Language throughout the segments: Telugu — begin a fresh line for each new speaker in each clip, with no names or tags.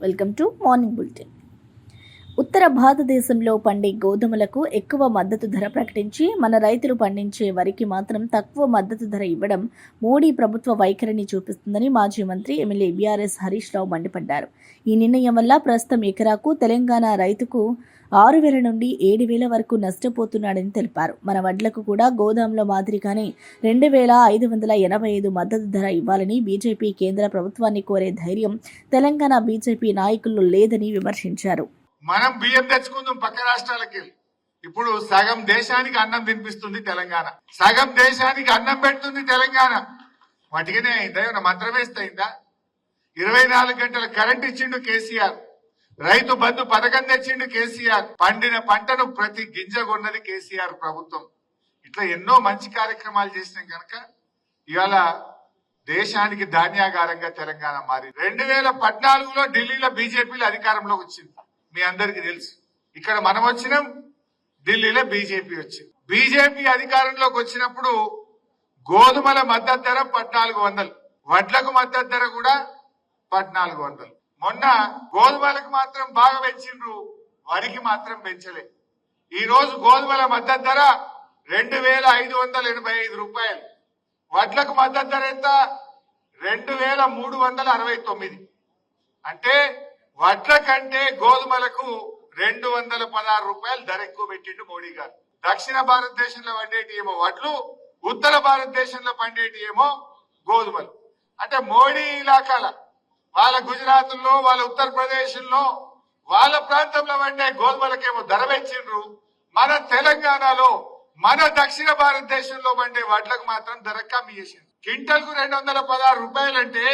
Welcome to morning bulletin. ఉత్తర భారతదేశంలో పండే గోధుమలకు ఎక్కువ మద్దతు ధర ప్రకటించి మన రైతులు పండించే వరికి మాత్రం తక్కువ మద్దతు ధర ఇవ్వడం మోడీ ప్రభుత్వ వైఖరిని చూపిస్తుందని మాజీ మంత్రి ఎమ్మెల్యే బీఆర్ఎస్ హరీష్ రావు మండిపడ్డారు. ఈ నిర్ణయం వల్ల ప్రస్తుతం ఎకరాకు తెలంగాణ రైతుకు 6,000 నుండి 7,000 వరకు నష్టపోతున్నాడని తెలిపారు. మన వడ్లకు కూడా గోదాంలో మాదిరిగానే 2,585 మద్దతు ధర ఇవ్వాలని బీజేపీ కేంద్ర ప్రభుత్వాన్ని కోరే ధైర్యం తెలంగాణ బీజేపీ నాయకుల్లో లేదని విమర్శించారు.
మనం బియ్యం తెచ్చుకుందాం పక్క రాష్ట్రాలకి. ఇప్పుడు సగం దేశానికి అన్నం తినిపిస్తుంది తెలంగాణ, సగం దేశానికి అన్నం పెడుతుంది తెలంగాణ. వాటికనే అయిందా? ఏమైనా మంత్రం వేస్తే అయిందా? 24 గంటల కరెంట్ ఇచ్చిండు కేసీఆర్, రైతు బంధు పథకం తెచ్చిండు కేసీఆర్, పండిన పంటను ప్రతి గింజ కొన్నది కేసీఆర్ ప్రభుత్వం. ఇట్లా ఎన్నో మంచి కార్యక్రమాలు చేసినాం కనుక ఇవాళ దేశానికి ధాన్యాగారంగా తెలంగాణ మారింది. 2014లో ఢిల్లీలో బీజేపీలో అధికారంలోకి వచ్చింది, మీ అందరికీ తెలుసు. ఇక్కడ మనం వచ్చినాం, ఢిల్లీలో బీజేపీ వచ్చింది. బీజేపీ అధికారంలోకి వచ్చినప్పుడు గోధుమల మద్దతు ధర 1,400, వడ్లకు మద్దతు ధర కూడా 1,400. మొన్న గోధుమలకు మాత్రం బాగా పెంచిండ్రు, వరికి మాత్రం పెంచలే. ఈ రోజు గోధుమల మద్దతు ధర 2,585 రూపాయలు, వడ్లకు మద్దతు ధర ఎంత? 2,369. అంటే వడ్ల కంటే గోధుమలకు 216 రూపాయలు ధర ఎక్కువ పెట్టిండు మోడీ గారు. దక్షిణ భారతదేశంలో పండేటి ఏమో వడ్లు, ఉత్తర భారతదేశంలో పండేటి ఏమో గోధుమలు. అంటే మోడీ ఇలాకాల వాళ్ళ గుజరాత్ లో, వాళ్ళ ఉత్తరప్రదేశ్ లో, వాళ్ళ ప్రాంతంలో పండే గోధుమలకేమో ధర పెంచిండ్రు. మన తెలంగాణలో, మన దక్షిణ భారతదేశంలో పండే వడ్లకు మాత్రం ధర కమ్మి చేసింది. క్వింటల్ కు 216 రూపాయలు అంటే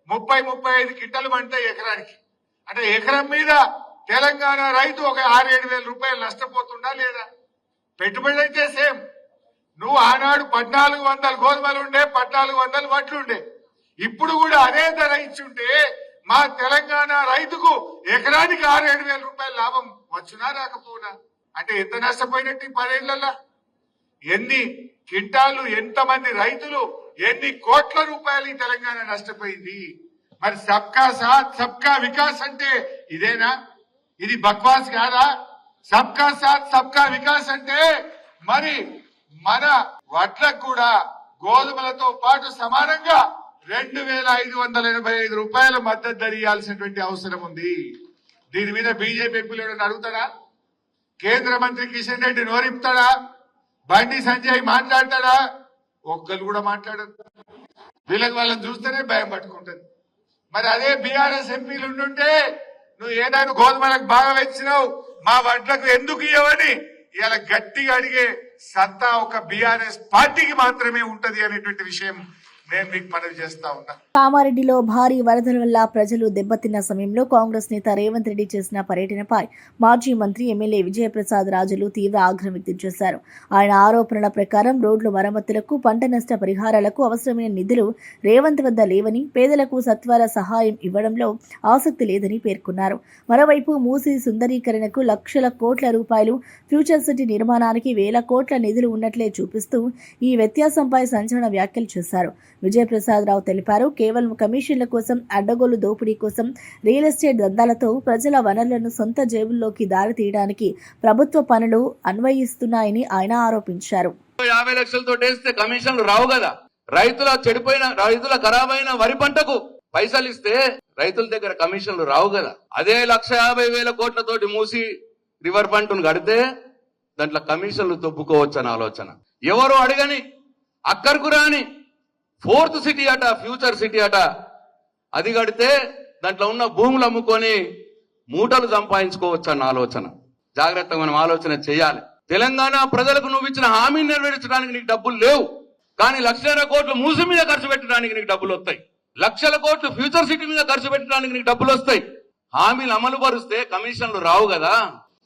30-35 క్వింటల్ పంటాయి ఎకరానికి. అంటే ఎకరం మీద తెలంగాణ రైతు ఒక 6-7 వేల రూపాయలు నష్టపోతుందా లేదా? పెట్టుబడి అయితే సేమ్. నువ్వు ఆనాడు 1,400 గోధుమలు ఉండే, 1,400 వడ్లు ఉండే. ఇప్పుడు కూడా అదే ధర ఇచ్చుంటే మా తెలంగాణ రైతుకు ఎకరానికి 6-7 వేల రూపాయల లాభం వచ్చునా రాకపోనా? అంటే ఎంత నష్టపోయినట్టు 10 ఏళ్లలో? ఎన్ని క్వింటాలు, ఎంతమంది రైతులు, ఎన్ని కోట్ల రూపాయలు ఈ తెలంగాణ నష్టపోయింది. మరి సబ్కా సాత్ సబ్కా వికాస్ అంటే ఇదేనా? ఇది బక్వాస్ కాదా? సబ్కా సాత్ సబ్కా వికాస్ అంటే మరి మన వడ్లకు కూడా గోధుమలతో పాటు సమానంగా 2,585 రూపాయల మద్దతు ధర ఇవ్వాల్సినటువంటి అవసరం ఉంది. దీని మీద బీజేపీ ఎంపీలు అడుగుతాడా? కేంద్ర మంత్రి కిషన్ రెడ్డి నోరిపుతాడా? బండి సంజయ్ మాట్లాడతాడా? ఒక్కరు కూడా మాట్లాడరు. వీళ్ళకి వాళ్ళని చూస్తేనే భయం పట్టుకుంటది. మరి అదే బీఆర్ఎస్ ఎంపీలు ఉండుంటే నువ్వు ఏదైనా గోధుమలకు బాగా వచ్చినావు, మా వడ్లకు ఎందుకు ఇవ్వని ఇలా గట్టిగా అడిగే సత్తా ఒక బీఆర్ఎస్ పార్టీకి మాత్రమే ఉంటది అనేటువంటి విషయం నేను మీకు మనవి చేస్తా ఉన్నా.
కామారెడ్డిలో భారీ వరదల వల్ల ప్రజలు దెబ్బతిన్న సమయంలో కాంగ్రెస్ నేత రేవంత్ రెడ్డి చేసిన పర్యటనపై మాజీ మంత్రి ఎమ్మెల్యే విజయప్రసాద్ రాజులు తీవ్ర ఆగ్రహం వ్యక్తం చేశారు. ఆయన ఆరోపణల ప్రకారం రోడ్ల మరమ్మతులకు, పంట నష్ట పరిహారాలకు అవసరమైన నిధులు రేవంత్ వద్ద లేవని, పేదలకు సత్వర సహాయం ఇవ్వడంలో ఆసక్తి లేదని పేర్కొన్నారు. మరోవైపు మూసీ సుందరీకరణకు లక్షల కోట్ల రూపాయలు, ఫ్యూచర్ సిటీ నిర్మాణానికి వేల కోట్ల నిధులు ఉన్నట్లే చూపిస్తూ ఈ వ్యత్యాసంపై సంచలన వ్యాఖ్యలు చేశారు. విజయప్రసాద్ రావు తెలిపారు, కేవలం కమిషన్ల కోసం, అడ్డగోలు దోపిడీ కోసం, రియల్ ఎస్టేట్ దందాలతో ప్రజల వనరులను సొంత జేబుల్లోకి దారి తీయడానికి ప్రభుత్వ పనులు అన్వయిస్తున్నాయని ఆయన ఆరోపించారు.
50 లక్షలతో వేస్తే కమిషన్లు రావు కదా. రైతుల ఖరాబైన వరి పంటకు పైసలు ఇస్తే రైతుల దగ్గర కమిషన్లు రావు కదా. అదే 1,50,000 కోట్లతోటి మూసి రివర్ పంటను కడితే దాంట్లో కమిషన్లు తొప్పుకోవచ్చు అని ఆలోచన. ఎవరు అడగని, అక్కరకు రాని 4th సిటీ అట, ఫ్యూచర్ సిటీ అట, అది కడితే దాంట్లో ఉన్న భూములు అమ్ముకొని మూటలు సంపాదించుకోవచ్చు అన్న ఆలోచన. జాగ్రత్తగా మనం ఆలోచన చేయాలి. తెలంగాణ ప్రజలకు నువ్వు ఇచ్చిన హామీని నెరవేర్చడానికి నీకు డబ్బులు లేవు, కానీ 1,00,000 కోట్లు మూసి మీద ఖర్చు పెట్టడానికి నీకు డబ్బులు వస్తాయి. 1,00,000 కోట్లు ఫ్యూచర్ సిటీ మీద ఖర్చు పెట్టడానికి నీకు డబ్బులు వస్తాయి. హామీలు అమలు పరుస్తే కమిషన్లు రావు కదా.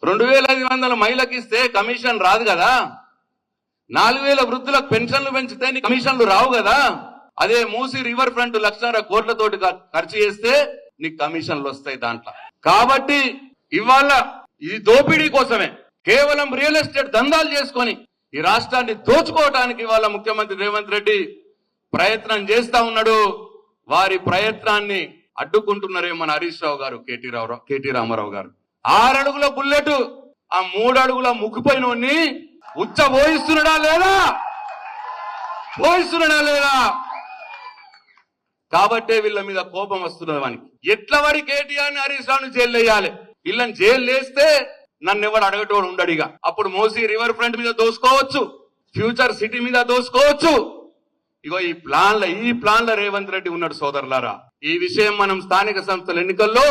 2,500 మహిళలకు ఇస్తే కమిషన్ రాదు కదా. 4,000 వృద్ధులకు పెన్షన్లు పెంచితే నీ కమిషన్లు రావు కదా. అదే మూసి రివర్ ఫ్రంట్ 1,00,000 కోట్లతోటి ఖర్చు చేస్తే నీకు కమిషన్లు వస్తాయి దాంట్లో. కాబట్టి ఇవాళ ఇది దోపిడీ కోసమే, కేవలం రియల్ ఎస్టేట్ దందాలు చేసుకొని ఈ రాష్ట్రాన్ని దోచుకోవడానికి ఇవాళ ముఖ్యమంత్రి రేవంత్ రెడ్డి ప్రయత్నం చేస్తా ఉన్నాడు. వారి ప్రయత్నాన్ని అడ్డుకుంటున్నారే మన హరీష్ రావు గారు, కేటీ రామారావు గారు. 6 అడుగుల బుల్లెట్ ఆ 3 అడుగుల ముక్కుపోయినోడిని ఉచ్చ పోయిస్తున్నాడా లేదా? కాబట్టే వీళ్ళ మీద కోపం వస్తున్నది వానికి. ఎట్లా వాడి కేటీఆర్ని హరీష్ రావుని జైలు వేయాలి. వీళ్ళని జైలు వేస్తే నన్ను ఎవడు అడగటోడు ఉండడిగా. అప్పుడు మోసీ రివర్ ఫ్రంట్ మీద దోసుకోవచ్చు, ఫ్యూచర్ సిటీ మీద దోసుకోవచ్చు. ఇగో ఈ ప్లాన్ల రేవంత్ రెడ్డి ఉన్నాడు సోదరులారా. ఈ విషయం మనం స్థానిక సంస్థల ఎన్నికల్లో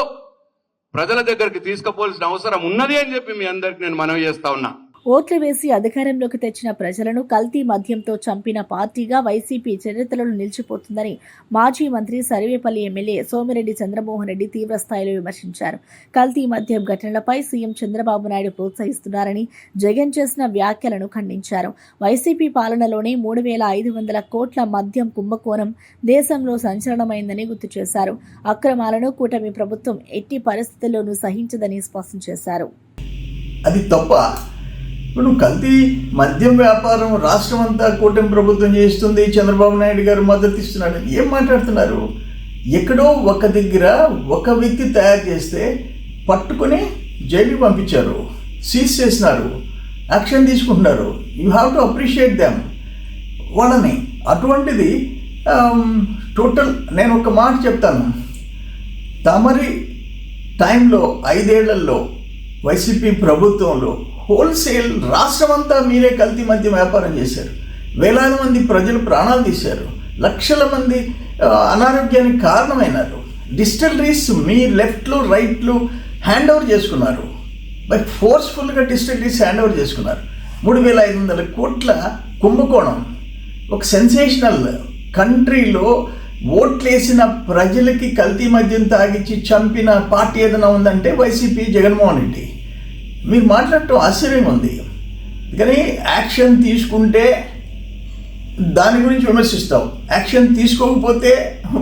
ప్రజల దగ్గరికి తీసుకుపోవాల్సిన అవసరం ఉన్నది అని చెప్పి మీ అందరికి నేను మనవి చేస్తా ఉన్నా.
ఓట్లు వేసి అధికారంలోకి తెచ్చిన ప్రజలను కల్తీ మద్యంతో చంపిన పార్టీగా వైసీపీ చరిత్రలో నిలిచిపోతుందని మాజీ మంత్రి సర్వేపల్లి ఎమ్మెల్యే సోమిరెడ్డి చంద్రమోహన్ రెడ్డి తీవ్రస్థాయిలో విమర్శించారు. కల్తీ మద్యం ఘటనలపై సీఎం చంద్రబాబు నాయుడు ప్రోత్సహిస్తున్నారని జగన్ చేసిన వ్యాఖ్యలను ఖండించారు. వైసీపీ పాలనలోనే 3,500 కోట్ల మద్యం కుంభకోణం దేశంలో సంచలనమైందని గుర్తు చేశారు. అక్రమాలను కూటమి ప్రభుత్వం ఎట్టి పరిస్థితుల్లోనూ సహించదని స్పష్టం చేశారు.
అది తప్ప ఇప్పుడు కల్తీ మద్యం వ్యాపారం రాష్ట్రం అంతా కూటమి ప్రభుత్వం చేస్తుంది, చంద్రబాబు నాయుడు గారు మద్దతు ఇస్తున్నాడు. ఏం మాట్లాడుతున్నారు? ఎక్కడో ఒక దగ్గర ఒక వ్యక్తి తయారు చేస్తే పట్టుకొని జైలుకి పంపించారు, సీజ్ చేసినారు, యాక్షన్ తీసుకుంటున్నారు. You have to appreciate them వాళ్ళని. అటువంటిది టోటల్ నేను ఒక మాట చెప్తాను. తమరి టైంలో 5 ఏళ్లలో వైసీపీ ప్రభుత్వంలో హోల్సేల్ రాష్ట్రం అంతా మీరే కల్తీ మద్యం వ్యాపారం చేశారు. వేలాది మంది ప్రజలు ప్రాణాలు తీశారు, లక్షల మంది అనారోగ్యానికి కారణమైనారు. డిస్టిలరీస్ మీ లెఫ్ట్లు రైట్లు హ్యాండ్ ఓవర్ చేసుకున్నారు, బై ఫోర్స్ఫుల్గా డిస్టిలరీస్ హ్యాండ్ ఓవర్ చేసుకున్నారు. 3,500 కోట్ల కుంభకోణం ఒక సెన్సేషనల్. కంట్రీలో ఓట్లేసిన ప్రజలకి కల్తీ మద్యం తాగిచ్చి చంపిన పార్టీ ఏదైనా ఉందంటే వైసీపీ, జగన్మోహన్ రెడ్డి. మీరు మాట్లాడటం ఆశ్చర్యం ఉంది. కానీ యాక్షన్ తీసుకుంటే దాని గురించి విమర్శిస్తావు, యాక్షన్ తీసుకోకపోతే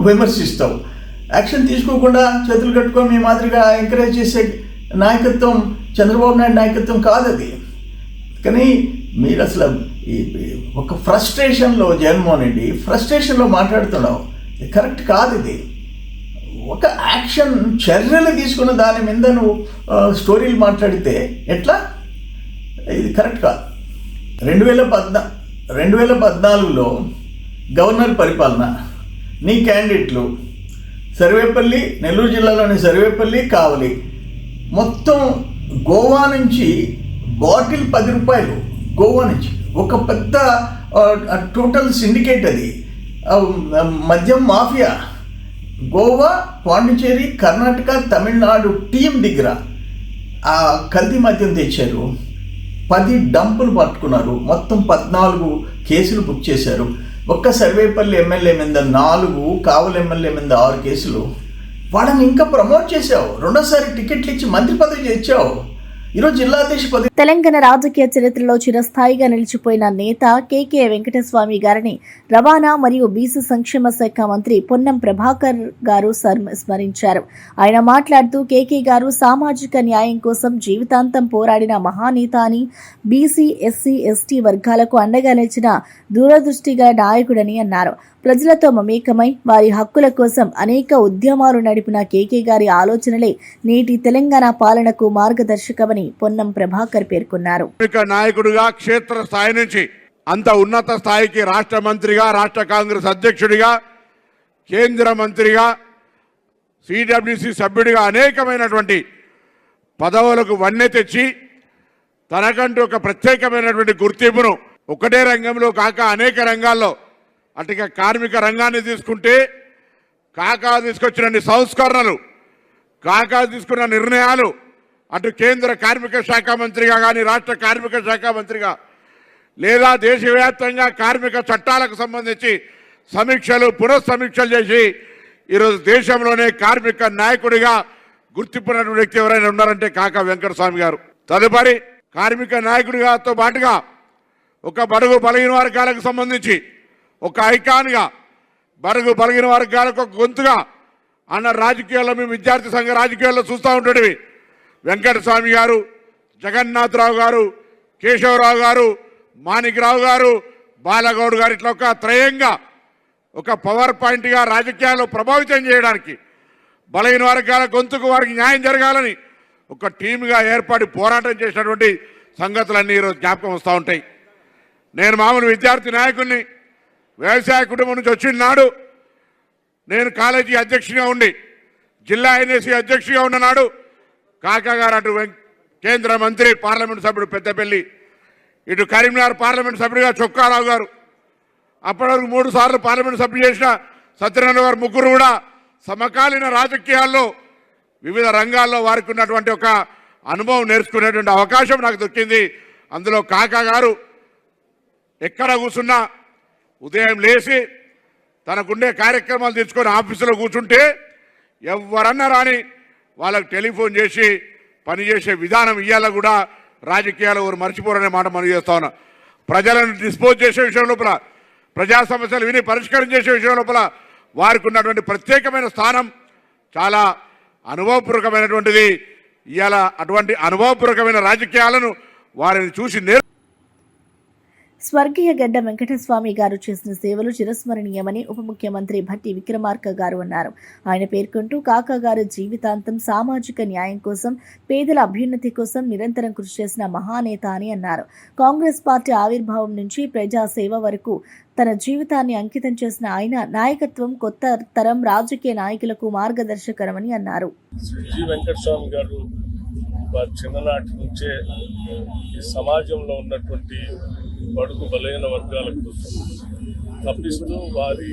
విమర్శిస్తావు. యాక్షన్ తీసుకోకుండా చేతులు కట్టుకొని మీ మాదిరిగా ఎంకరేజ్ చేసే నాయకత్వం చంద్రబాబు నాయుడు నాయకత్వం కాదు అది. కానీ మీరు అసలు ఒక ఫ్రస్ట్రేషన్లో జగన్మోహన్ రెడ్డి ఫ్రస్ట్రేషన్లో మాట్లాడుతున్నావు. కరెక్ట్ కాదు ఇది. ఒక యాక్షన్ చర్యలు తీసుకున్న దాని మీద నువ్వు స్టోరీలు మాట్లాడితే ఎట్లా? ఇది కరెక్ట్ కాదు. 2014లో గవర్నర్ పరిపాలన, నీ క్యాండిడేట్లు సర్వేపల్లి, నెల్లూరు జిల్లాలోని సర్వేపల్లి, కావలి, మొత్తం గోవా నుంచి బాటిల్ 10 రూపాయలు. గోవా నుంచి ఒక పెద్ద టోటల్ సిండికేట్ అది, మద్యం మాఫియా. గోవా, పాండిచేరి, కర్ణాటక, తమిళనాడు టీం దగ్గర ఆ కల్తీ మద్యం తెచ్చారు. 10 డంపులు పట్టుకున్నారు. మొత్తం 14 కేసులు బుక్ చేశారు. ఒక్క సర్వేపల్లి ఎమ్మెల్యే మీద 4, కావలి ఎమ్మెల్యే మీద 6 కేసులు. వాళ్ళని ఇంకా ప్రమోట్ చేశావు, 2వ టికెట్లు ఇచ్చి మంత్రి పదవి చేర్చావు. ఈరోజు జిల్లాధ్యక్ష పదవి.
తెలంగాణ రాజకీయ చరిత్రలో చిరస్థాయిగా నిలిచిపోయిన నేత కేకే వెంకటస్వామి గారిని రవాణా మరియు బీసీ సంక్షేమ శాఖ మంత్రి పొన్నం ప్రభాకర్ గారు స్మరించారు. ఆయన మాట్లాడుతూ కేకే గారు సామాజిక న్యాయం కోసం జీవితాంతం పోరాడిన మహానేత అని, బీసీ, ఎస్సీ, ఎస్టీ వర్గాలకు అండగా నిలిచిన దూరదృష్టిగల నాయకుడని అన్నారు. ప్రజలతో మమేకమై వారి హక్కుల కోసం అనేక ఉద్యమాలు నడిపిన కేకే గారి ఆలోచనలే నేటి తెలంగాణ పాలనకు మార్గదర్శకమని పొన్నం ప్రభాకర్ పేర్కొన్నారు.
నాయకుడిగా క్షేత్ర స్థాయి నుంచి అంత ఉన్నత స్థాయికి రాష్ట్ర మంత్రిగా, రాష్ట్ర కాంగ్రెస్ అధ్యక్షుడిగా, కేంద్ర మంత్రిగా, సిడబ్ల్యూసి సభ్యుడిగా అనేకమైనటువంటి పదవులకు వన్నె తెచ్చి తనకంటూ ఒక ప్రత్యేకమైనటువంటి గుర్తింపును ఒకటే రంగంలో కాక అనేక రంగాల్లో, అటుగా కార్మిక రంగాన్ని తీసుకుంటే కాకా తీసుకొచ్చిన సంస్కరణలు, కాకా తీసుకున్న నిర్ణయాలు, అటు కేంద్ర కార్మిక శాఖ మంత్రిగా కానీ, రాష్ట్ర కార్మిక శాఖ మంత్రిగా, లేదా దేశవ్యాప్తంగా కార్మిక చట్టాలకు సంబంధించి సమీక్షలు, పునఃసమీక్షలు చేసి ఈరోజు దేశంలోనే కార్మిక నాయకుడిగా గుర్తింపున్నటువంటి వ్యక్తి ఎవరైనా ఉన్నారంటే కాకా వెంకటస్వామి గారు. తదుపరి కార్మిక నాయకుడిగాతో పాటుగా ఒక బడుగు బలహీన వర్గాలకు సంబంధించి ఒక ఐకాన్గా, బడుగు బలహీన వర్గాలకు ఒక గొంతుగా అన్న రాజకీయాల్లో, మేము విద్యార్థి సంఘ రాజకీయాల్లో చూస్తూ ఉంటుండేవి. వెంకటస్వామి గారు, జగన్నాథరావు గారు, కేశవరావు గారు, మాణిక్రావు గారు, బాలగౌడ్ గారు, ఇట్లా ఒక త్రయంగా ఒక పవర్ పాయింట్గా రాజకీయాల్లో ప్రభావితం చేయడానికి బలహీన వర్గాల గొంతుకు వారికి న్యాయం జరగాలని ఒక టీమ్గా ఏర్పడి పోరాటం చేసినటువంటి సంగతులన్నీ ఈరోజు జ్ఞాపకం వస్తూ ఉంటాయి. నేను మామూలు విద్యార్థి నాయకుడిని, వ్యవసాయ కుటుంబం నుంచి వచ్చిన నాడు నేను కాలేజీ అధ్యక్షుడిగా ఉండి జిల్లా ఎన్ఎస్సీ అధ్యక్షుడిగా ఉన్ననాడు కాకా గారు అటు కేంద్ర మంత్రి పార్లమెంట్ సభ్యుడు పెద్దపల్లి, ఇటు కరీంనగర్ పార్లమెంట్ సభ్యుడిగా చొక్కారావు గారు, అప్పటి వరకు 3 సార్లు పార్లమెంట్ సభ్యులు చేసిన సత్యనారాయణ గారు, ముగ్గురు కూడా సమకాలీన రాజకీయాల్లో వివిధ రంగాల్లో వారికి ఉన్నటువంటి ఒక అనుభవం నేర్చుకునేటువంటి అవకాశం నాకు దొరికింది. అందులో కాకా గారు ఎక్కడ కూర్చున్నా ఉదయం లేచి తనకుండే కార్యక్రమాలు తెచ్చుకొని ఆఫీసులో కూర్చుంటే ఎవరన్నా రాని వాళ్ళకు టెలిఫోన్ చేసి పనిచేసే విధానం ఇవాళ కూడా రాజకీయాలు ఎవరు మర్చిపోరనే మాట మనం చేస్తా ఉన్నాం. ప్రజలను డిస్పోజ్ చేసే విషయం లోపల, ప్రజా సమస్యలు విని పరిష్కారం చేసే విషయం లోపల వారికి ఉన్నటువంటి ప్రత్యేకమైన స్థానం చాలా అనుభవపూర్వకమైనటువంటిది. ఇవాళ అటువంటి అనుభవపూర్వకమైన రాజకీయాలను వారిని చూసి
స్వర్గీయ గడ్డ వెంకటస్వామి గారు చేసిన సేవలు చిరస్మరణీయమని ఉప ముఖ్యమంత్రి భట్టి విక్రమార్క గారు అన్నారు. ఆయన పేర్కొంటూ కాకా గారు జీవితాంతం సామాజిక న్యాయం కోసం, పేదల అభ్యున్నతి కోసం నిరంతరం కృషి చేసిన మహానేత అని అన్నారు. కాంగ్రెస్ పార్టీ ఆవిర్భావం నుంచి ప్రజాసేవ వరకు తన జీవితాన్ని అంకితం చేసిన ఆయన నాయకత్వం కొత్త తరం రాజకీయ నాయకులకు మార్గదర్శకరమని అన్నారు.
వెంకటస్వామి గారు వారి చిన్ననాటి నుంచే ఈ సమాజంలో ఉన్నటువంటి బడుగు బలైన వర్గాల కోసం తప్పిస్తూ వారి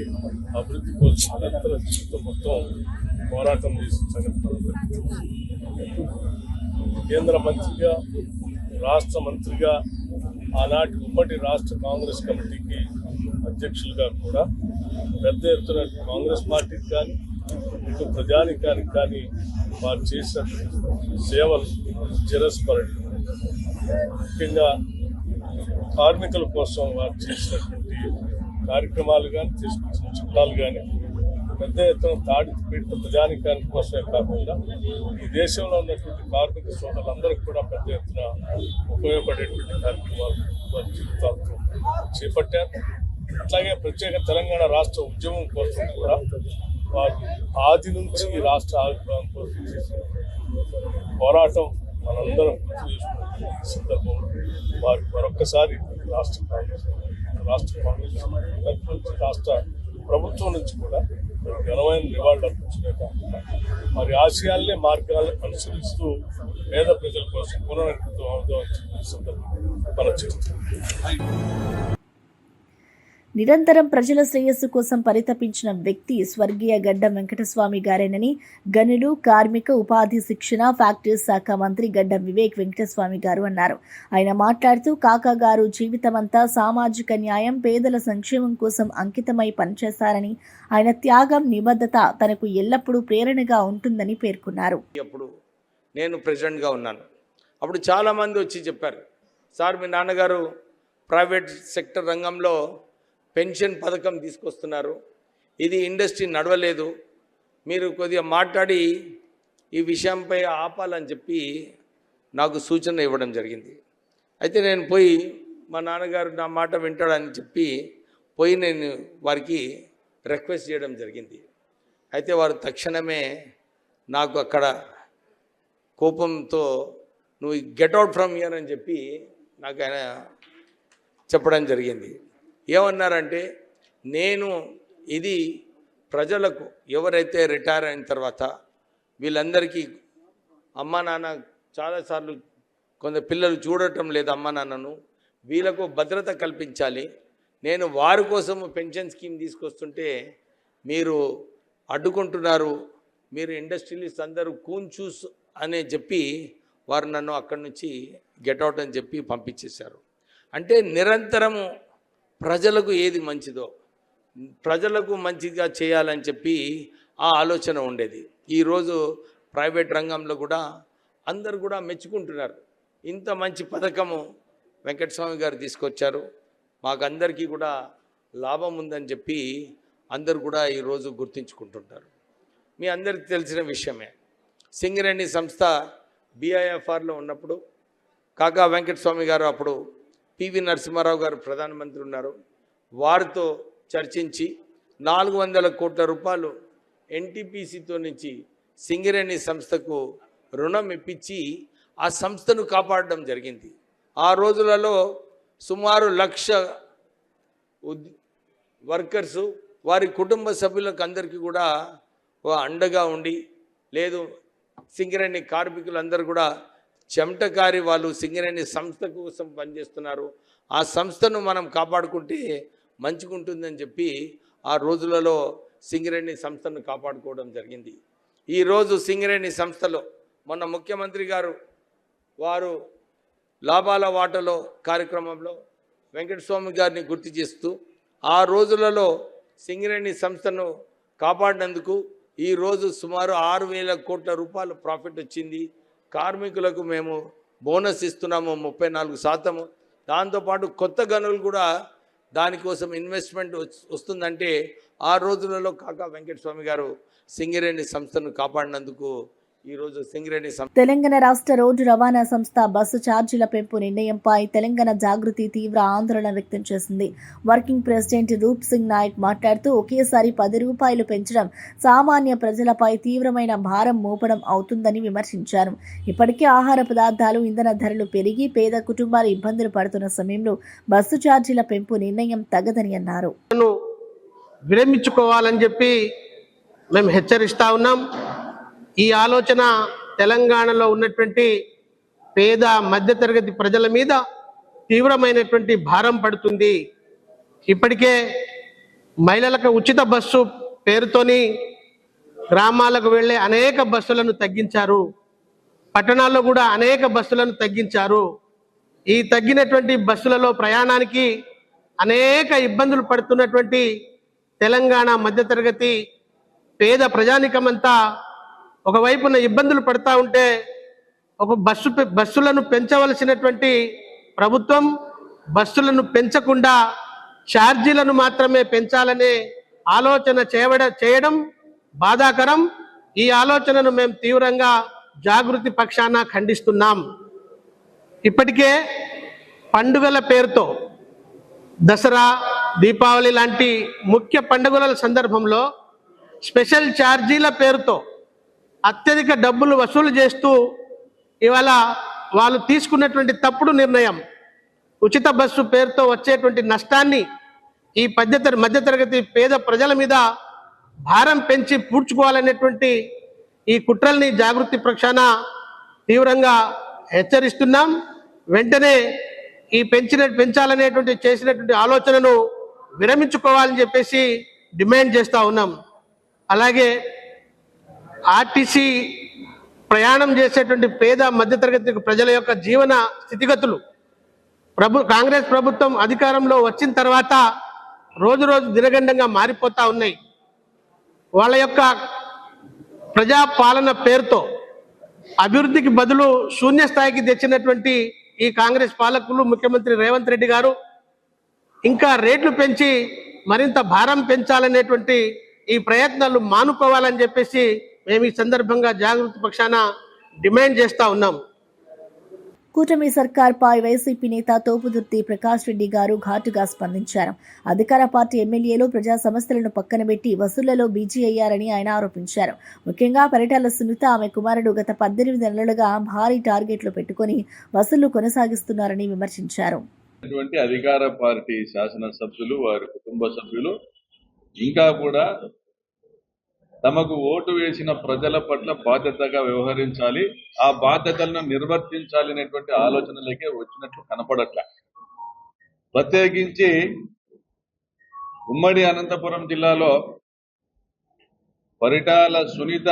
అభివృద్ధి కోసం నిరంతర జీవితం మొత్తం పోరాటం చేసిన సంగతి కేంద్ర మంత్రిగా, రాష్ట్ర మంత్రిగా, ఆనాటి ఉమ్మడి రాష్ట్ర కాంగ్రెస్ కమిటీకి అధ్యక్షులుగా కూడా పెద్ద ఎత్తున కాంగ్రెస్ పార్టీకి కానీ ఇటు ప్రజానికానికి కానీ వారు చేసిన సేవలు చిరస్మరణీయం. ముఖ్యంగా కార్మికుల కోసం వారు చేసినటువంటి కార్యక్రమాలు కానీ, తీసుకొచ్చిన చట్టాలు కానీ పెద్ద ఎత్తున తాడిపీట ప్రజానికానికి కోసమే కాకుండా ఈ దేశంలో ఉన్నటువంటి కార్మిక సోదరులందరికీ కూడా పెద్ద ఎత్తున ఉపయోగపడేటువంటి కార్యక్రమాలు వారి జీవితాలతో చేపట్టారు. అట్లాగే ప్రత్యేక తెలంగాణ రాష్ట్ర ఉద్యమం కోసం కూడా వారు ఆది నుంచి ఈ రాష్ట్ర ఆవిర్భావం కోసం చేసిన పోరాటం మనందరం గుర్తు చేసుకున్న సందర్భంలో వారికి మరొక్కసారి రాష్ట్ర కాంగ్రెస్ రాష్ట్ర ప్రభుత్వం నుంచి కూడా ఘనమైన నివాళులు అర్పించడమే కాకుండా వారి ఆశయాలనే మార్గాలను అనుసరిస్తూ పేద ప్రజల కోసం పునరంకితం అవుతామని సందర్భంగా మనం చేస్తున్నాం.
నిరంతరం ప్రజల శ్రేయస్సు కోసం పరితపించిన వ్యక్తి స్వర్గీయ గడ్డ వెంకటస్వామి గారేనని గనులు, కార్మిక, ఉపాధి, శిక్షణ, ఫ్యాక్టరీస్ శాఖ మంత్రి గడ్డ వివేక్ వెంకటస్వామి గారు అన్నారు. ఆయన మాట్లాడుతూ కాకా గారు జీవితమంతా సామాజిక న్యాయం, పేదల సంక్షేమం కోసం అంకితమై పనిచేశారని, ఆయన త్యాగం, నిబద్ధత తనకు ఎల్లప్పుడూ ప్రేరణగా ఉంటుందని పేర్కొన్నారు.
అప్పుడు నేను ప్రెసిడెంట్గా ఉన్నాను. అప్పుడు చాలామంది వచ్చి చెప్పారు, సార్ మీ నాన్నగారు ప్రైవేట్ సెక్టర్ రంగంలో పెన్షన్ పథకం తీసుకొస్తున్నారు, ఇది ఇండస్ట్రీ నడవలేదు, మీరు కొద్దిగా మాట్లాడి ఈ విషయంపై ఆపాలని చెప్పి నాకు సూచన ఇవ్వడం జరిగింది. అయితే నేను పోయి మా నాన్నగారు నా మాట వింటాడని చెప్పి పోయి నేను వారికి రిక్వెస్ట్ చేయడం జరిగింది. అయితే వారు తక్షణమే నాకు అక్కడ కోపంతో నువ్వు గెట్ అవుట్ ఫ్రమ్ హియర్ అని చెప్పి నాకు ఆయన చెప్పడం జరిగింది. ఏమన్నారంటే, నేను ఇది ప్రజలకు ఎవరైతే రిటైర్ అయిన తర్వాత వీళ్ళందరికీ అమ్మా నాన్న చాలాసార్లు కొంత పిల్లలు చూడటం లేదు అమ్మా నాన్నను, వీళ్ళకు భద్రత కల్పించాలి, నేను వారి కోసము పెన్షన్ స్కీమ్ తీసుకొస్తుంటే మీరు అడ్డుకుంటున్నారు, మీరు ఇండస్ట్రియలిస్ట్ అందరూ కూంచూస్ అని చెప్పి వారు నన్ను అక్కడి నుంచి గెట్అవుట్ అని చెప్పి పంపించేశారు. అంటే నిరంతరము ప్రజలకు ఏది మంచిదో ప్రజలకు మంచిగా చేయాలని చెప్పి ఆ ఆలోచన ఉండేది. ఈరోజు ప్రైవేట్ రంగంలో కూడా అందరు కూడా మెచ్చుకుంటున్నారు. ఇంత మంచి పథకము వెంకటస్వామి గారు తీసుకొచ్చారు, మాకందరికీ కూడా లాభం ఉందని చెప్పి అందరు కూడా ఈరోజు గుర్తించుకుంటుంటారు. మీ అందరికీ తెలిసిన విషయమే, సింగరేణి సంస్థ BIFRలో ఉన్నప్పుడు కాకా వెంకటస్వామి గారు, అప్పుడు పివి నరసింహారావు గారు ప్రధానమంత్రి ఉన్నారు, వారితో చర్చించి 400 కోట్ల రూపాయలు NTPCతో నుంచి సింగరేణి సంస్థకు రుణం ఇప్పించి ఆ సంస్థను కాపాడడం జరిగింది. ఆ రోజులలో సుమారు 1,00,000 వర్కర్సు వారి కుటుంబ సభ్యులకు అందరికీ కూడా అండగా ఉండి, లేదు సింగరేణి కార్మికులందరూ కూడా చెమటకారి వాళ్ళు సింగరేణి సంస్థ కోసం పనిచేస్తున్నారు, ఆ సంస్థను మనం కాపాడుకుంటే మంచిగుంటుందని చెప్పి ఆ రోజులలో సింగరేణి సంస్థను కాపాడుకోవడం జరిగింది. ఈరోజు సింగరేణి సంస్థలో మొన్న ముఖ్యమంత్రి గారు వారు లాభాల వాటలో కార్యక్రమంలో వెంకటస్వామి గారిని గుర్తు చేస్తూ ఆ రోజులలో సింగరేణి సంస్థను కాపాడినందుకు ఈరోజు సుమారు 6,000 కోట్ల రూపాయలు ప్రాఫిట్ వచ్చింది. కార్మికులకు మేము బోనస్ ఇస్తున్నాము 34%. దాంతోపాటు కొత్త గనులు కూడా దానికోసం ఇన్వెస్ట్మెంట్ వస్తుందంటే ఆ రోజులలో కాకా వెంకటస్వామి గారు సింగరేణి సంస్థను కాపాడినందుకు ఈరోజు సింగరేణి
తెలంగాణ రాష్ట్ర రోడ్డు రవాణా సంస్థ బస్సు ఛార్జీల పెంపు నిర్ణయంపై తెలంగాణ జాగృతి తీవ్ర ఆందోళన వ్యక్తం చేసింది. వర్కింగ్ ప్రెసిడెంట్ రూప్ సింగ్ నాయక్ మాట్లాడుతూ ఒకేసారి 10 రూపాయలు పెంచడం సామాన్య ప్రజలపై తీవ్రమైన భారం మోపడం అవుతుందని విమర్శించారు. ఇప్పటికే ఆహార పదార్థాలు, ఇంధన ధరలు పెరిగి పేద కుటుంబాలు ఇబ్బందులు పడుతున్న సమయంలో బస్సు ఛార్జీల పెంపు నిర్ణయం తగదని అన్నారు.
విరమించుకోవాలని చెప్పి మేము హెచ్చరిస్తా ఉన్నాం. ఈ ఆలోచన తెలంగాణలో ఉన్నటువంటి పేద మధ్యతరగతి ప్రజల మీద తీవ్రమైనటువంటి భారం పడుతుంది. ఇప్పటికే మహిళలకు ఉచిత బస్సు పేరుతోని గ్రామాలకు వెళ్ళే అనేక బస్సులను తగ్గించారు, పట్టణాల్లో కూడా అనేక బస్సులను తగ్గించారు. ఈ తగ్గినటువంటి బస్సులలో ప్రయాణానికి అనేక ఇబ్బందులు పడుతున్నటువంటి తెలంగాణ మధ్యతరగతి పేద ప్రజానికమంతా ఒకవైపున ఇబ్బందులు పడతా ఉంటే ఒక బస్సులను పెంచవలసినటువంటి ప్రభుత్వం బస్సులను పెంచకుండా ఛార్జీలను మాత్రమే పెంచాలనే ఆలోచన చేయడం బాధాకరం. ఈ ఆలోచనను మేము తీవ్రంగా జాగృతి పక్షాన ఖండిస్తున్నాం. ఇప్పటికే పండుగల పేరుతో దసరా, దీపావళి లాంటి ముఖ్య పండుగల సందర్భంలో స్పెషల్ ఛార్జీల పేరుతో అత్యధిక డబ్బులు వసూలు చేస్తూ ఇవాళ వాళ్ళు తీసుకున్నటువంటి తప్పుడు నిర్ణయం, ఉచిత బస్సు పేరుతో వచ్చేటువంటి నష్టాన్ని ఈ మధ్యతరగతి పేద ప్రజల మీద భారం పెంచి పూడ్చుకోవాలనేటువంటి ఈ కుట్రల్ని జాగృతి పక్షాన తీవ్రంగా హెచ్చరిస్తున్నాం. వెంటనే ఈ పెంచాలనేటువంటి చేసినటువంటి ఆలోచనను విరమించుకోవాలని చెప్పేసి డిమాండ్ చేస్తూ ఉన్నాం. అలాగే ఆర్టీసీ ప్రయాణం చేసేటువంటి పేద మధ్యతరగతి ప్రజల యొక్క జీవన స్థితిగతులు కాంగ్రెస్ ప్రభుత్వం అధికారంలో వచ్చిన తర్వాత రోజు రోజు దినగండంగా మారిపోతా ఉన్నాయి. వాళ్ళ యొక్క ప్రజాపాలన పేరుతో అభివృద్ధికి బదులు శూన్య స్థాయికి తెచ్చినటువంటి ఈ కాంగ్రెస్ పాలకులు, ముఖ్యమంత్రి రేవంత్ రెడ్డి గారు ఇంకా రేట్లు పెంచి మరింత భారం పెంచాలనేటువంటి ఈ ప్రయత్నాలు మానుకోవాలని చెప్పేసి మేము ఈ సందర్భంగా జాగృతి పక్షాన డిమాండ్ చేస్తా ఉన్నాం.
కూటమి సర్కార్పై వైసీపీ నేత తోపుదుర్తి ప్రకాష్ రెడ్డి గారు ఘాటుగా స్పందించారు. అధికార పార్టీ ఎమ్మెల్యేలు ప్రజా సమస్యలను పక్కనబెట్టి వసూళ్లలో బిజీ అయ్యారని ఆయన ఆరోపించారు. ముఖ్యంగా పరిటాల సునీత, ఆమె కుమారుడు గత 18 నెలలుగా భారీ టార్గెట్లు పెట్టుకుని వసూళ్లు కొనసాగిస్తున్నారని విమర్శించారు.
అధికార పార్టీ శాసనసభ్యులు, వారి కుటుంబ సభ్యులు ఇంకా కూడా తమకు ఓటు వేసిన ప్రజల పట్ల బాధ్యతగా వ్యవహరించాలి, ఆ బాధ్యతలను నిర్వర్తించాలి అనేటువంటి ఆలోచనలకే వచ్చినట్లు కనపడట్లే. ప్రత్యేకించి ఉమ్మడి అనంతపురం జిల్లాలో పరిటాల సునీత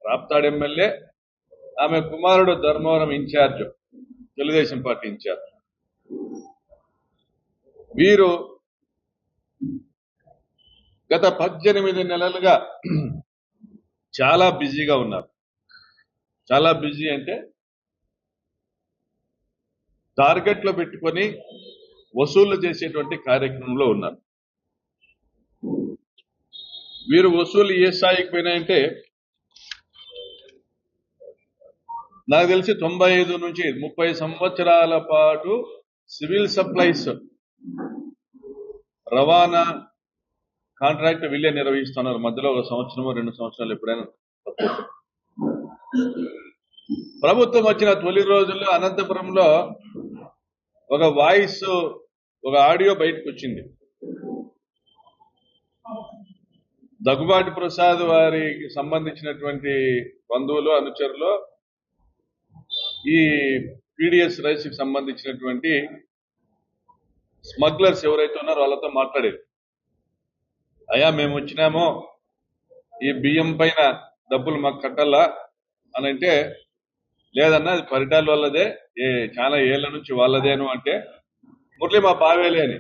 రాప్తాడ్ ఎమ్మెల్యే, ఆమె కుమారుడు Dharmavaram in charge, Telugu Desam party in charge, వీరు గత 18 నెలలుగా చాలా బిజీగా ఉన్నారు. చాలా బిజీ అంటే టార్గెట్లో పెట్టుకొని వసూళ్లు చేసేటువంటి కార్యక్రమంలో ఉన్నారు. వీరు వసూలు ఏ స్థాయికి పోయినాయంటే నాకు తెలిసి 95 నుంచి 30 సంవత్సరాల పాటు సివిల్ సప్లైస్ రవాణా కాంట్రాక్ట్ వీళ్ళే నిర్వహిస్తున్నారు. మధ్యలో 1 సంవత్సరమో 2 సంవత్సరాలు ఎప్పుడైనా
ప్రభుత్వం వచ్చిన తొలి రోజుల్లో అనంతపురంలో ఒక వాయిస్, ఒక ఆడియో బయటకు వచ్చింది. దగ్గుబాటి ప్రసాద్ వారికి సంబంధించినటువంటి బంధువులు, అనుచరులు ఈ పీడిఎస్ రైస్ కి సంబంధించినటువంటి స్మగ్లర్స్ ఎవరైతే ఉన్నారో వాళ్ళతో మాట్లాడేది. అయ్యా మేము వచ్చినామో ఈ బియ్యం పైన డబ్బులు మాకు కట్టాలా అని అంటే, లేదన్నా అది పరిటాల వాళ్ళదే, చాలా ఏళ్ల నుంచి వాళ్ళదేను అంటే, మురళి మా బావేలే అని,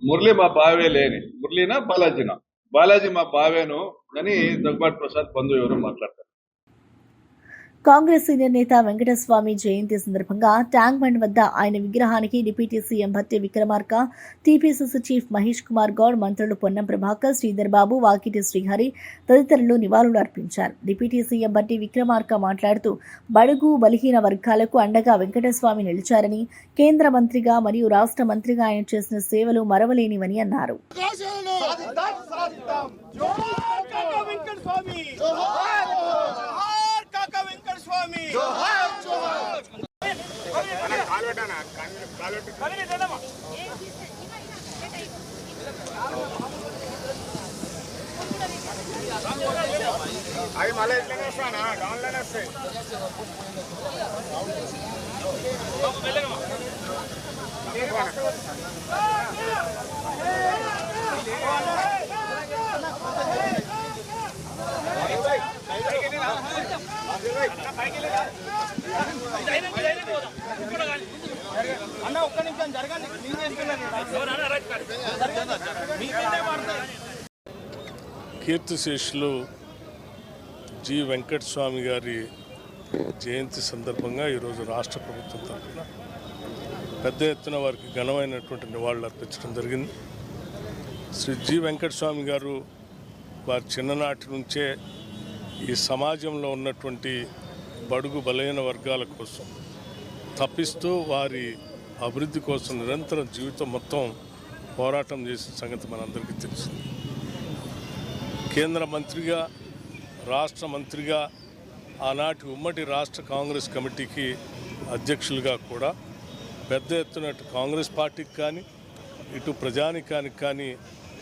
మురళి మా బావేలే అని, మురళినా బాలాజీనా, బాలాజీ మా బావేను అని దగ్గుబాటి ప్రసాద్ బంధువు ఎవరో మాట్లాడతారు.
కాంగ్రెస్ సీనియర్ నేత వెంకటస్వామి జయంతి సందర్భంగా ట్యాంక్ బండ్ వద్ద ఆయన విగ్రహానికి deputy CM Bhatti Vikramarka, TPCC chief Mahesh Kumar Goud, మంత్రులు పొన్నం ప్రభాకర్, శ్రీధర్ బాబు, వాకిటి శ్రీహరి తదితరులు నివాళులు అర్పించారు. డిప్యూటీ సీఎం భట్టి విక్రమార్క మాట్లాడుతూ బడుగు బలహీన వర్గాలకు అండగా వెంకటస్వామి నిలిచారని, కేంద్ర మంత్రిగా మరియు రాష్ట్ర మంత్రిగా ఆయన చేసిన సేవలు మరవలేనివని అన్నారు.
అవి మళ్ళీ ఎట్లనే వస్తానా డౌన్లోనే వస్తాయి. అన్న ఒక్క నిమిషం జరగండి.
కీర్తిశేషులు జి వెంకటస్వామి గారి జయంతి సందర్భంగా ఈరోజు రాష్ట్ర ప్రభుత్వం తరఫున పెద్ద ఎత్తున వారికి ఘనమైనటువంటి నివాళులు అర్పించడం జరిగింది. శ్రీ జి వెంకటస్వామి గారు వారి చిన్ననాటి నుంచే ఈ సమాజంలో ఉన్నటువంటి బడుగు బలహీన వర్గాల కోసం తప్పిస్తూ వారి అభివృద్ధి కోసం నిరంతరం జీవితం మొత్తం పోరాటం చేసిన సంగతి మనందరికీ తెలిసింది. కేంద్ర మంత్రిగా, రాష్ట్ర మంత్రిగా, ఆనాటి ఉమ్మడి రాష్ట్ర కాంగ్రెస్ కమిటీకి అధ్యక్షులుగా కూడా పెద్ద ఎత్తున అటు కాంగ్రెస్ పార్టీకి కానీ ఇటు ప్రజానికానికి కానీ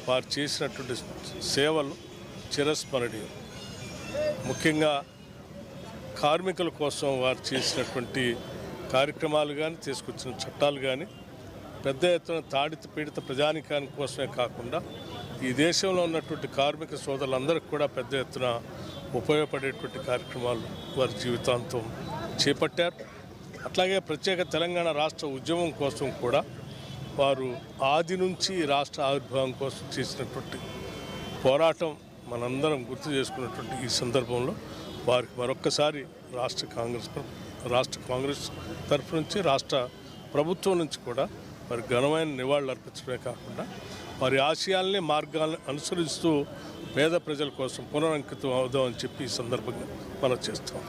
వారు చేసినటువంటి సేవలు చిరస్మరణీయం. ముఖ్యంగా కార్మికుల కోసం వారు చేసినటువంటి కార్యక్రమాలు కానీ, తీసుకొచ్చిన చట్టాలు కానీ పెద్ద ఎత్తున తాడిత పీడిత ప్రజానికాని కోసమే కాకుండా ఈ దేశంలో ఉన్నటువంటి కార్మిక సోదరులందరికీ కూడా పెద్ద ఎత్తున ఉపయోగపడేటువంటి కార్యక్రమాలు వారి జీవితాంతం చేపట్టారు. అట్లాగే ప్రత్యేక తెలంగాణ రాష్ట్ర ఉద్యమం కోసం కూడా వారు ఆది నుంచి రాష్ట్ర ఆవిర్భావం కోసం చేసినటువంటి పోరాటం మనందరం గుర్తు చేసుకున్నటువంటి ఈ సందర్భంలో వారికి మరొక్కసారి రాష్ట్ర కాంగ్రెస్ తరఫు నుంచి, రాష్ట్ర ప్రభుత్వం నుంచి కూడా వారి ఘనమైన నివాళులు అర్పించడమే కాకుండా వారి ఆశయాల్ని, మార్గాలను అనుసరిస్తూ పేద ప్రజల కోసం పునరంకితం అవుదామని చెప్పి ఈ సందర్భంగా మనం చేస్తాం.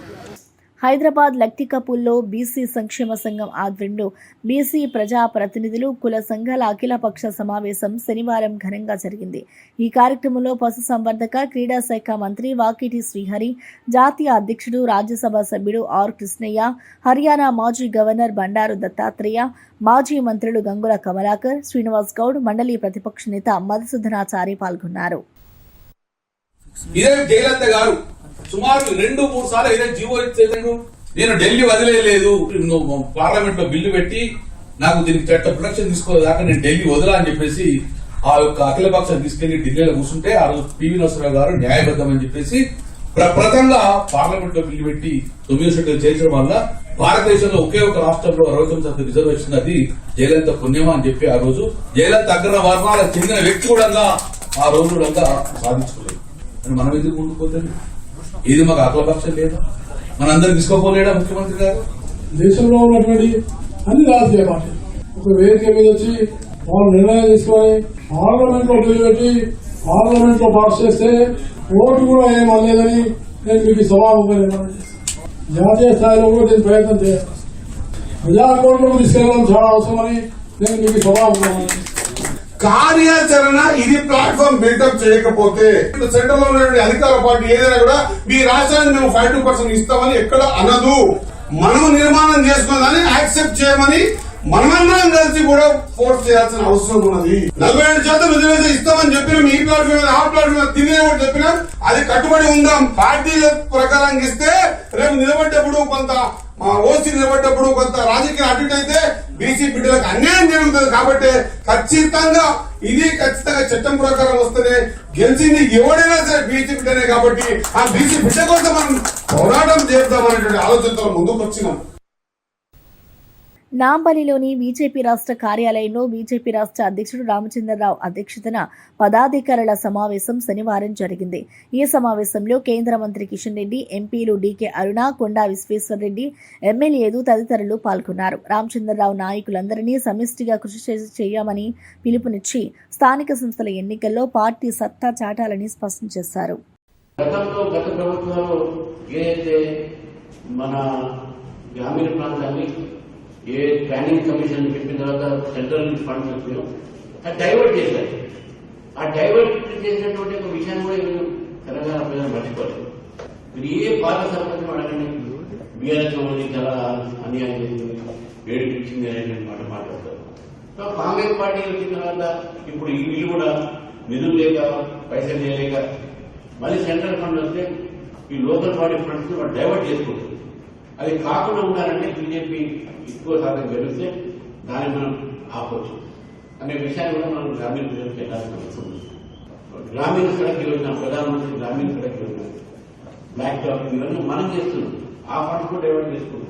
హైదరాబాద్ లక్టికపూల్లో బీసీ సంక్షేమ సంఘం ఆధ్వర్యంలో బీసీ ప్రజా ప్రతినిధులు, కుల సంఘాల అఖిలపక్ష సమావేశం శనివారం ఘనంగా జరిగింది. ఈ కార్యక్రమంలో పశుసంవర్ధక, క్రీడా శాఖ మంత్రి వాకిటి శ్రీహరి, జాతీయ అధ్యక్షుడు, రాజ్యసభ సభ్యుడు ఆర్ కృష్ణయ్య, హర్యానా మాజీ గవర్నర్ బండారు దత్తాత్రేయ, మాజీ మంత్రులు గంగుల కమలాకర్, శ్రీనివాస్ గౌడ్, మండలి ప్రతిపక్ష నేత మధుసూదనాచారి పాల్గొన్నారు.
సుమారు 2-3 సార్లు ఏదైనా జీవో ఇచ్చేదాడు. నేను ఢిల్లీ వదిలేదు, పార్లమెంట్ లో బిల్లు పెట్టి నాకు దీనికి చట్ట ప్రొటెక్షన్ తీసుకోదాకా నేను ఢిల్లీ వదలా అని చెప్పేసి ఆ యొక్క అఖిలపక్షం తీసుకెళ్లి ఢిల్లీలో కూర్చుంటే ఆ రోజు పివి నరసింహరావు గారు న్యాయబద్ధం అని చెప్పేసి ప్రప్రథంగా పార్లమెంట్ లో బిల్లు పెట్టి 9 షెడ్యూల్ చేర్చడం వల్ల భారతదేశంలో ఒకే ఒక రాష్ట్రంలో 69% రిజర్వేషన్, అది జయలలిత పుణ్యమా అని చెప్పి ఆ రోజు జయలలిత అగ్ర వర్ణాలకు చెందిన వ్యక్తి కూడా ఆ రోజు కూడా సాధించుకోలేదు. మనం ఎందుకు ముందుకుపోతుంది? ఇది మాకు అఖిలపక్షం లేదా? మనందరూ తీసుకోపోలేడా ముఖ్యమంత్రి గారు?
దేశంలో ఉన్నటువంటి అన్ని రాజకీయ పార్టీలు ఒక వేదిక మీద వచ్చి వాళ్ళు నిర్ణయం తీసుకొని పార్లమెంట్ లో బిల్లు పెట్టి పార్లమెంట్ లో పాస్ చేస్తే ఓటు కూడా ఏం అనలేదని నేను మీకు సభాముఖంగా జాతీయ స్థాయిలో కూడా నేను ప్రయత్నం చేయాలి. ప్రజాకోట్లకు తీసుకెళ్లడం చాలా అవసరమని నేను మీకు సభాముఖంగా
కార్యాచరణ ఇది ప్లాట్ఫామ్ బిల్డప్ చేయకపోతే సెంట్రల్ లో ఉన్నటువంటి అధికార పార్టీ ఏదైనా కూడా మీ రాష్ట్రానికి మేము 52% ఇస్తామని ఎక్కడ అనదు. మనం నిర్మాణం చేసుకున్నదాన్ని యాక్సెప్ట్ చేయమని మనమందరం కలిసి కూడా ఫోర్స్ చేయాల్సిన అవసరం ఉన్నది. 47% రిజర్వేషన్ ఇస్తామని చెప్పినాం. ఈ ప్లాట్ఫామ్ ఆ ప్లాట్ఫామ్ తినే కూడా చెప్పినాం. అది కట్టుబడి ఉందాం. పార్టీల ప్రకారం ఇస్తే రేపు నిలబడ్డప్పుడు కొంత ఓసీ నిలబడ్డప్పుడు కొంత రాజకీయ అడ్డు అయితే బీసీ బిడ్డలకు అన్యాయం జరుగుతుంది. కాబట్టి ఖచ్చితంగా చట్టం ప్రకారం వస్తేనే గెలిచింది ఎవడైనా సరే బీసీ బిడ్డనే. కాబట్టి ఆ బీసీ బిడ్డ కోసం మనం పోరాటం చేద్దామనేటువంటి ఆలోచనతో ముందుకు వచ్చినాం.
నాంపల్లిలోని బీజేపీ రాష్ట్ర కార్యాలయంలో బీజేపీ రాష్ట్ర అధ్యక్షుడు రామచంద్రరావు అధ్యక్షతన పదాధికారుల సమావేశం శనివారం జరిగింది. ఈ సమావేశంలో కేంద్ర మంత్రి కిషన్ రెడ్డి, ఎంపీలు డీకే అరుణ, కొండా విశ్వేశ్వరరెడ్డి, ఎమ్మెల్యేలు తదితరులు పాల్గొన్నారు. రామచంద్రరావు నాయకులందరినీ సమిష్టిగా కృషి చేయమని పిలుపునిచ్చి స్థానిక సంస్థల ఎన్నికల్లో పార్టీ సత్తా చాటాలని స్పష్టం చేశారు.
గ్రామీణ ప్రాంతాన్ని ఏ ప్లానింగ్ కమిషన్ చెప్పిన తర్వాత సెంట్రల్ ఫండ్స్ వచ్చినాయో అది డైవర్ట్ చేశారు. ఆ డైవర్ట్ చేసినటువంటి ఒక విషయాన్ని కూడా వీళ్ళు తెలంగాణ ప్రజలు మర్చిపోలేదు. మీరు ఏ పాత సర్పంచ్ అడగండి, బీఆర్ఎస్ చాలా అన్యాయం చేసింది, ఏడిపించింది అనేటువంటి మాట మాట్లాడతారు. కాంగ్రెస్ పార్టీ వచ్చిన తర్వాత ఇప్పుడు వీళ్ళు కూడా నిధులు లేక పైసలు చేయలేక మళ్ళీ సెంట్రల్ ఫండ్ వస్తే ఈ లోకల్ బాడీ ఫండ్స్ వాళ్ళు డైవర్ట్ చేసుకుంటారు. అది కాకుండా ఉండాలంటే బీజేపీ ఎక్కువ శాతం గెలిస్తే దాన్ని మనం ఆపవచ్చు అనే విషయాన్ని కూడా మనం గ్రామీణ ప్రజలకు వెళ్ళాల్సిన అవసరం ఉంది. గ్రామీణ సడక్ యోజన, ప్రధానమంత్రి గ్రామీణ సడక్ యోజన, బ్లాక్ టాపింగ్ ఇవన్నీ మనం చేస్తున్నాం. ఆ ఫండ్స్ కూడా డైవర్ట్ చేసుకుంటున్నాం.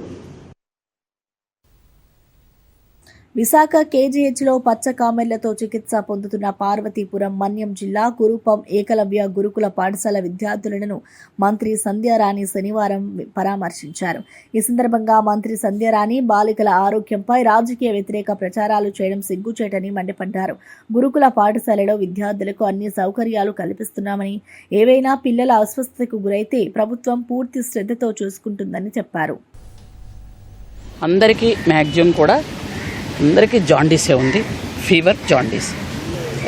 విశాఖ కేజీహెచ్లో పచ్చ కామెర్లతో చికిత్స పొందుతున్న పార్వతీపురం మన్యం జిల్లా కురుపం ఏకలవ్య గురుకుల పాఠశాల విద్యార్థులను మంత్రి సంధ్యారాణి శనివారం పరామర్శించారు. ఈ సందర్భంగా మంత్రి సంధ్యారాణి బాలికల ఆరోగ్యంపై రాజకీయ వ్యతిరేక ప్రచారాలు చేయడం సిగ్గుచేటని మండిపడ్డారు. గురుకుల పాఠశాలలో విద్యార్థులకు అన్ని సౌకర్యాలు కల్పిస్తున్నామని, ఏవైనా పిల్లల అస్వస్థతకు గురైతే ప్రభుత్వం పూర్తి శ్రద్ధతో చూసుకుంటుందని చెప్పారు.
అందరికీ మ్యాక్సిమం కూడా అందరికీ జాండీసే ఉంది, fever, jaundice.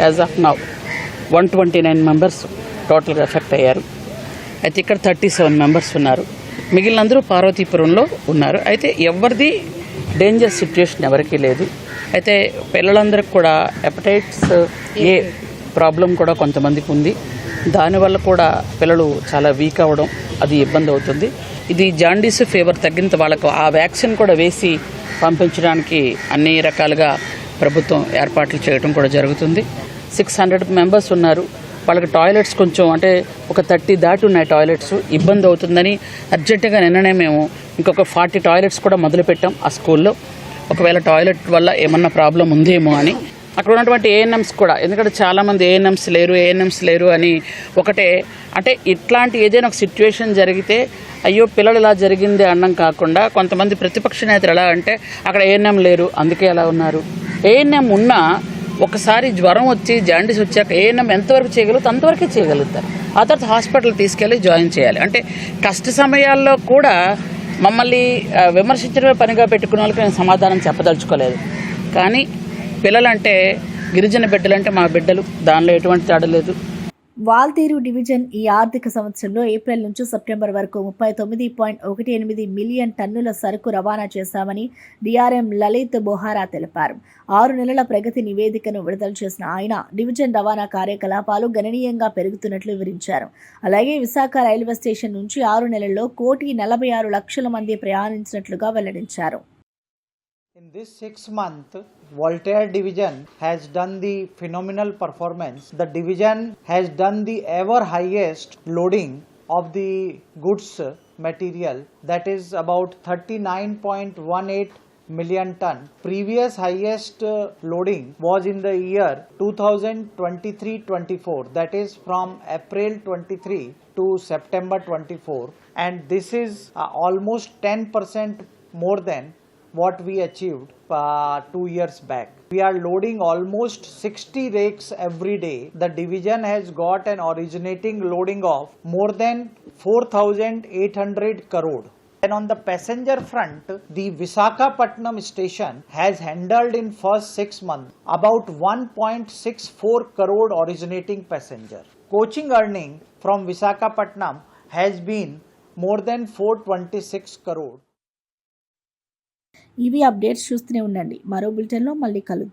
As of now 129 members టోటల్గా ఎఫెక్ట్ అయ్యారు. అయితే ఇక్కడ 37 మెంబర్స్ ఉన్నారు. మిగిలినందరూ పార్వతీపురంలో ఉన్నారు. అయితే ఎవరిది డేంజర్ సిచ్యుయేషన్ ఎవరికీ లేదు. అయితే పిల్లలందరికీ కూడా హెపటైటిస్ ఏ ప్రాబ్లం కూడా కొంతమందికి ఉంది. దానివల్ల కూడా పిల్లలు చాలా వీక్ అవ్వడం, అది ఇబ్బంది అవుతుంది. ఇది జాండీస్ ఫీవర్ తగ్గినంత వాళ్ళకు ఆ వ్యాక్సిన్ కూడా వేసి పంపించడానికి అన్ని రకాలుగా ప్రభుత్వం ఏర్పాట్లు చేయడం కూడా జరుగుతుంది. 600 మెంబర్స్ ఉన్నారు. వాళ్ళకి టాయిలెట్స్ కొంచెం అంటే ఒక 30 దాటి ఉన్నాయి టాయిలెట్స్, ఇబ్బంది అవుతుందని అర్జెంటుగా నిన్ననే మేము ఇంకొక 40 టాయిలెట్స్ కూడా మొదలుపెట్టాం ఆ స్కూల్లో. ఒకవేళ టాయిలెట్ వల్ల ఏమన్నా ప్రాబ్లం ఉందేమో అని. అక్కడ ఉన్నటువంటి ఏఎన్ఎంస్ కూడా, ఎందుకంటే చాలామంది ఏఎన్ఎంస్ లేరు అని ఒకటే, అంటే ఇట్లాంటి ఏదైనా ఒక సిచ్యువేషన్ జరిగితే అయ్యో పిల్లలు ఇలా జరిగింది అనడం కాకుండా కొంతమంది ప్రతిపక్ష నేతలు ఎలా అంటే అక్కడ ఏఎన్ఎం లేరు అందుకే ఎలా ఉన్నారు. ఏఎన్ఎం ఉన్నా ఒకసారి జ్వరం వచ్చి జాండీస్ వచ్చాక ఏఎన్ఎం ఎంతవరకు చేయగలుగుతారు అంతవరకే చేయగలుగుతారు. ఆ తర్వాత హాస్పిటల్ తీసుకెళ్ళి జాయిన్ చేయాలి. అంటే కష్ట సమయాల్లో కూడా మమ్మల్ని విమర్శించడమే పనిగా పెట్టుకున్న వాళ్ళకి నేను సమాధానం చెప్పదలుచుకోలేదు. కానీ పిల్లలంటే గిరిజన బిడ్డలంటే మా బిడ్డలు, దానిలో ఎటువంటి తేడా లేదు.
వాల్తేరు డివిజన్ ఈ ఆర్థిక సంవత్సరంలో ఏప్రిల్ నుంచి సెప్టెంబర్ వరకు 39.18 మిలియన్ టన్నుల సరుకు రవాణా చేశామని డిఆర్ఎం లలిత్ బొహారా తెలిపారు. 6 నెలల ప్రగతి నివేదికను విడుదల చేసిన ఆయన డివిజన్ రవాణా కార్యకలాపాలు గణనీయంగా పెరుగుతున్నట్లు వివరించారు. అలాగే విశాఖ రైల్వే స్టేషన్ నుంచి 6 నెలల్లో 1,46,00,000 మంది ప్రయాణించినట్లుగా వెల్లడించారు.
In this 6 months, Voltaire division has done the phenomenal performance. The division has done the ever highest loading of the goods material, that is about 39.18 million ton. Previous highest loading was in the year 2023-24, that is from April 23 to September 24, and this is almost 10% more than what we achieved 2 years back. We are loading almost 60 rakes every day. The division has got an originating loading of more than 4,800 crore. And on the passenger front, the Visakhapatnam station has handled in first 6 months about 1.64 crore originating passenger. Coaching earning from Visakhapatnam has been more than 426 crore.
ఇవి అప్డేట్స్ చూస్తూనే ఉండండి. మరో బులెటిన్లో మళ్ళీ కలుద్దాం.